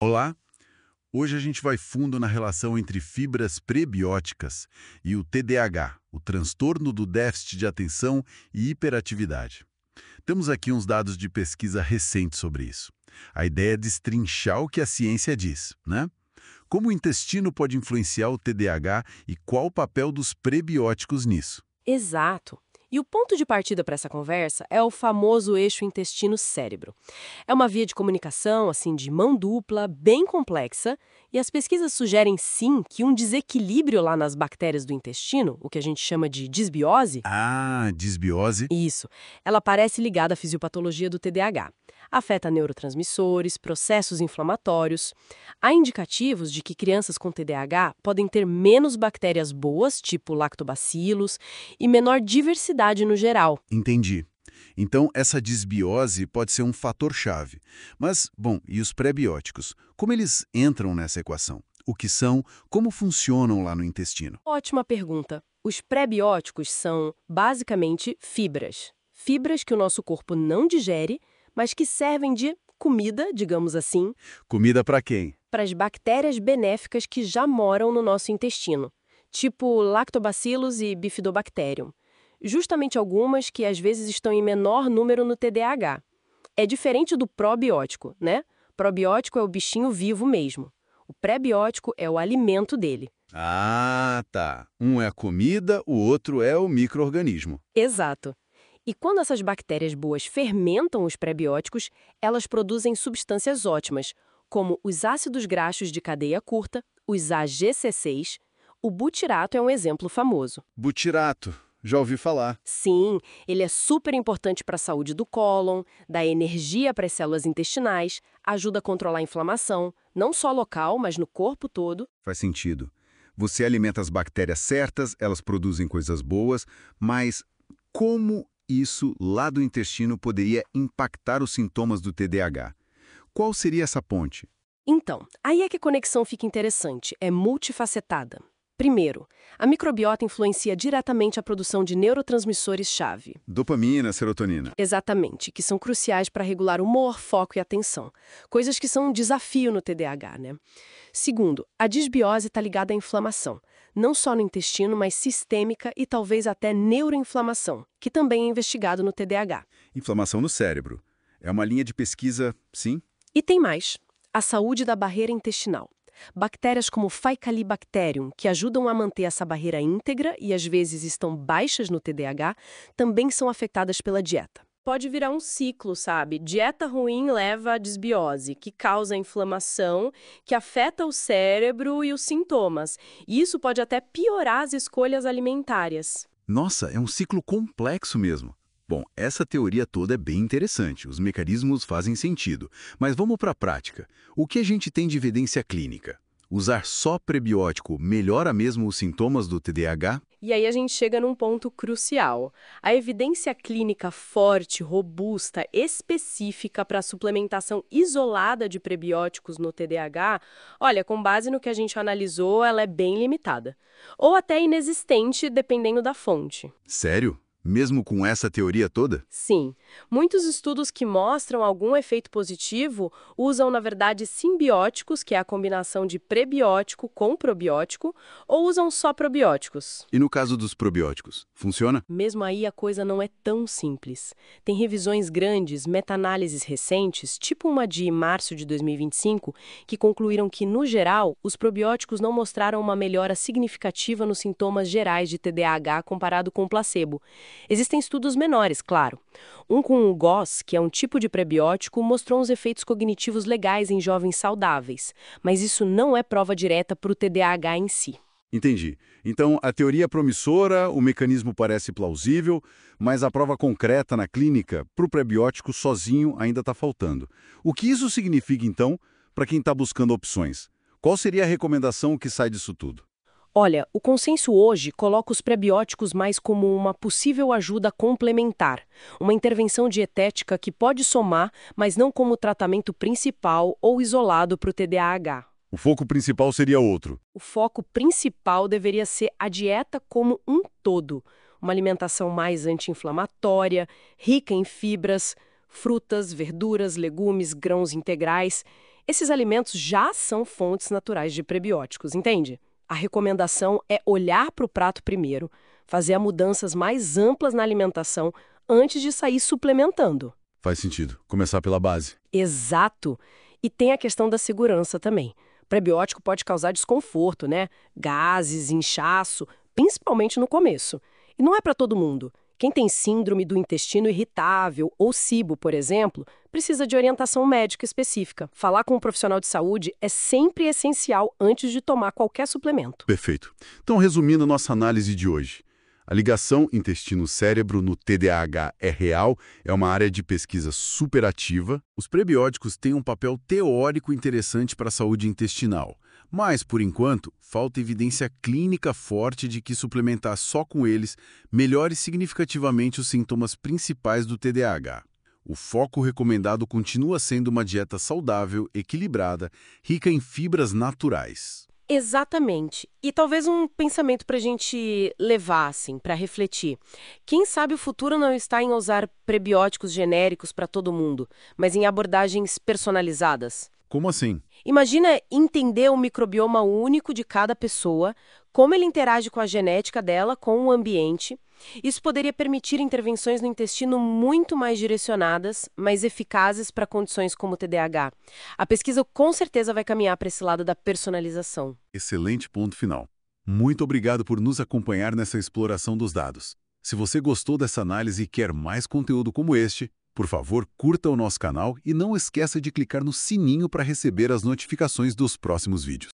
Olá! Hoje a gente vai fundo na relação entre fibras prebióticas e o TDAH, o transtorno do déficit de atenção e hiperatividade. Temos aqui uns dados de pesquisa recente sobre isso. A ideia é destrinchar o que a ciência diz, né? Como o intestino pode influenciar o TDAH e qual o papel dos prebióticos nisso? Exato. E o ponto de partida para essa conversa é o famoso eixo intestino-cérebro. É uma via de comunicação, assim, de mão dupla, bem complexa, e as pesquisas sugerem sim que um desequilíbrio lá nas bactérias do intestino, o que a gente chama de disbiose, Ah, disbiose? isso, ela parece ligada à fisiopatologia do TDAH. Afeta neurotransmissores, processos inflamatórios. Há indicativos de que crianças com TDAH podem ter menos bactérias boas, tipo lactobacilos, e menor diversidade no geral. Entendi. Então, essa disbiose pode ser um fator-chave. Mas, bom, e os prebióticos? Como eles entram nessa equação? O que são? Como funcionam lá no intestino? Ótima pergunta. Os pré-bióticos são, basicamente, fibras. Fibras que o nosso corpo não digere, mas que servem de comida, digamos assim, Comida para quem? para as bactérias benéficas que já moram no nosso intestino, tipo Lactobacillus e Bifidobacterium. Justamente algumas que às vezes estão em menor número no TDAH. É diferente do probiótico, né? Probiótico é o bichinho vivo mesmo. O pré-biótico é o alimento dele. Ah, tá. Um é a comida, o outro é o micro-organismo. Exato. E quando essas bactérias boas fermentam os pré-bióticos, elas produzem substâncias ótimas, como os ácidos graxos de cadeia curta, os AGC6. O butirato é um exemplo famoso. Butirato. Já ouvi falar. Sim, ele é super importante para a saúde do cólon, dá energia para as células intestinais, ajuda a controlar a inflamação, não só local, mas no corpo todo. Faz sentido. Você alimenta as bactérias certas, elas produzem coisas boas, mas como isso lá do intestino poderia impactar os sintomas do TDAH? Qual seria essa ponte? Então, aí é que a conexão fica interessante, é multifacetada. Primeiro, a microbiota influencia diretamente a produção de neurotransmissores-chave. Dopamina, serotonina. Exatamente, que são cruciais para regular humor, foco e atenção. Coisas que são um desafio no TDAH, né? Segundo, a disbiose está ligada à inflamação. Não só no intestino, mas sistêmica e talvez até neuroinflamação, que também é investigado no TDAH. Inflamação no cérebro. É uma linha de pesquisa, sim? E tem mais, a saúde da barreira intestinal. Bactérias como Faecalibacterium, que ajudam a manter essa barreira íntegra e às vezes estão baixas no TDAH, também são afetadas pela dieta. Pode virar um ciclo, sabe? Dieta ruim leva à disbiose, que causa inflamação, que afeta o cérebro e os sintomas. E isso pode até piorar as escolhas alimentares. Nossa, é um ciclo complexo mesmo. Bom, essa teoria toda é bem interessante, os mecanismos fazem sentido. Mas vamos para a prática. O que a gente tem de evidência clínica? Usar só prebiótico melhora mesmo os sintomas do TDAH? E aí a gente chega num ponto crucial. A evidência clínica forte, robusta, específica para a suplementação isolada de prebióticos no TDAH, olha, com base no que a gente analisou, ela é bem limitada. Ou até inexistente, dependendo da fonte. Sério? Mesmo com essa teoria toda? Sim, muitos estudos que mostram algum efeito positivo usam, na verdade, simbióticos, que é a combinação de prebiótico com probiótico, ou usam só probióticos. E no caso dos probióticos, funciona? Mesmo aí, a coisa não é tão simples. Tem revisões grandes, meta-análises recentes, tipo uma de março de 2025, que concluíram que, no geral, os probióticos não mostraram uma melhora significativa nos sintomas gerais de TDAH comparado com o placebo. Existem estudos menores, claro. Um com o GOS, que é um tipo de prebiótico, mostrou uns efeitos cognitivos legais em jovens saudáveis, mas isso não é prova direta para o TDAH em si. Entendi. Então, a teoria é promissora, o mecanismo parece plausível, mas a prova concreta na clínica para o prebiótico sozinho ainda está faltando. O que isso significa, então, para quem está buscando opções? Qual seria a recomendação que sai disso tudo? Olha, o consenso hoje coloca os prebióticos mais como uma possível ajuda complementar, uma intervenção dietética que pode somar, mas não como tratamento principal ou isolado para o TDAH. O foco principal seria outro. O foco principal deveria ser a dieta como um todo, uma alimentação mais anti-inflamatória, rica em fibras, frutas, verduras, legumes, grãos integrais. Esses alimentos já são fontes naturais de prebióticos, entende? A recomendação é olhar para o prato primeiro, fazer mudanças mais amplas na alimentação antes de sair suplementando. Faz sentido. Começar pela base. Exato! E tem a questão da segurança também. Prebiótico pode causar desconforto, né? Gases, inchaço, principalmente no começo. E não é para todo mundo. Quem tem síndrome do intestino irritável ou SIBO, por exemplo, precisa de orientação médica específica. Falar com um profissional de saúde é sempre essencial antes de tomar qualquer suplemento. Perfeito. Então, resumindo nossa análise de hoje. A ligação intestino-cérebro no TDAH é real, é uma área de pesquisa superativa. Os prebióticos têm um papel teórico interessante para a saúde intestinal. Mas, por enquanto, falta evidência clínica forte de que suplementar só com eles melhore significativamente os sintomas principais do TDAH. O foco recomendado continua sendo uma dieta saudável, equilibrada, rica em fibras naturais. Exatamente. E talvez um pensamento para a gente levar, assim, para refletir. Quem sabe o futuro não está em usar prebióticos genéricos para todo mundo, mas em abordagens personalizadas? Como assim? Imagina entender o microbioma único de cada pessoa, como ele interage com a genética dela, com o ambiente. Isso poderia permitir intervenções no intestino muito mais direcionadas, mais eficazes para condições como o TDAH. A pesquisa com certeza vai caminhar para esse lado da personalização. Excelente ponto final. Muito obrigado por nos acompanhar nessa exploração dos dados. Se você gostou dessa análise e quer mais conteúdo como este, por favor, curta o nosso canal e não esqueça de clicar no sininho para receber as notificações dos próximos vídeos.